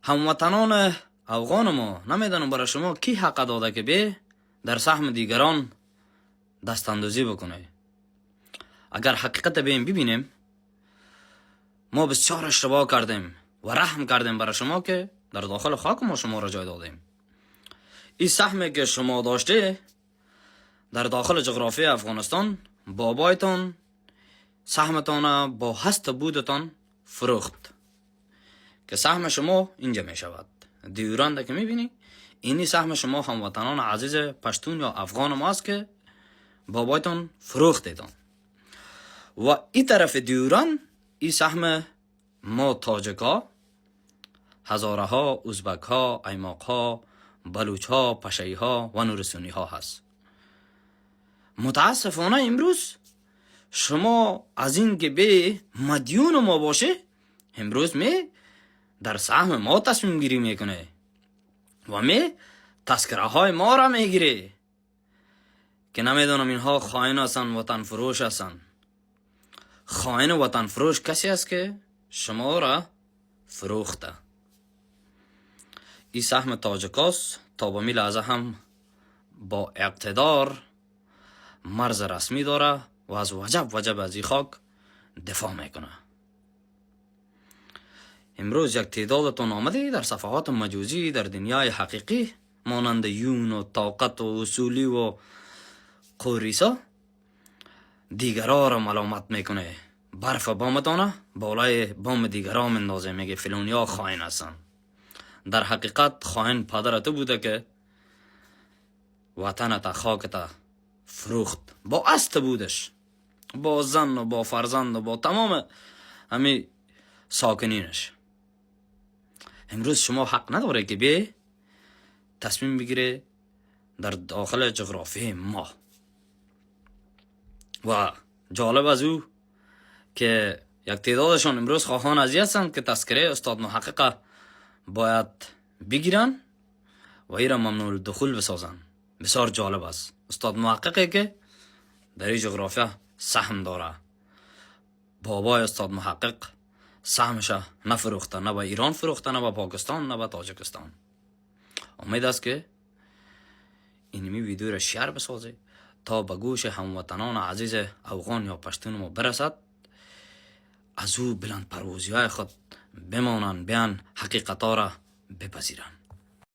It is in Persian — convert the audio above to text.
هموطنان افغان ما، نمیدانم برای شما کی حق داده که به در سهم دیگران دست اندازی بکنه. اگر حقیقت بیم ببینیم، ما بسیار اشتباه کردیم و رحم کردیم برای شما که در داخل خاک ما شما را جای دادیم. این سهمی که شما داشته در داخل جغرافی افغانستان، بابایتان سهمتان با هست بودتان فروخت که سهم شما اینجا می شود. دیوران که می بینی اینی سهم شما هموطنان عزیز پشتون یا افغان ماست که بابایتان فروختیدان. و این طرف دیوران این سهم ما تاجکا، هزاره ها، ازبک ها، ایماق ها، بلوچ ها، پشایی ها و نورسونی ها هست. متاسفانه امروز شما از این که به مدیون ما باشه، امروز می در سهم ما تصمیم گیری میکنه و می تذکره های ما را میگیره که نمیدونم اینها خائن هستن، وطن فروش هستن. خائن وطن فروش کسی است که شما را فروخته. این سهم تاجکاست تا به می لحظه هم با اقتدار مرز رسمی داره و از وجب از این خاک دفاع میکنه. امروز یک تعدادتون آمده در صفحات مجازی در دنیای حقیقی مانند یون و طاقت و اصولی و قوریسا دیگرها را ملامت میکنه. برف بامتانه بالای بام دیگرها مندازه، میگه فلونیا خائن هستن. در حقیقت خائن پدرت بوده که وطنت خاکت فروخت با است بودش، با زن و با فرزند و با تمام همه ساکنینش. امروز شما حق نداره که به تصمیم بگیره در داخل جغرافی ما. و جالب از او که یک تعدادشان امروز خواهان ازی هستند که تذکره استاد محقق باید بگیرن و ایرا ممنوع الدخول بسازن. بسیار جالب است. استاد محققی که در این جغرافیا سهم داره. بابای استاد محقق سهمش نفروخته، نه به ایران فروخته، نه به پاکستان، نه به تاجکستان. امید است که اینمی ویدیو را شیر بسازه تا به گوش هموطنان عزیز افغان یا پشتون ما برسد، از او بلند پروازی های خود بمانند، بیان حقیقت را بپذیرند.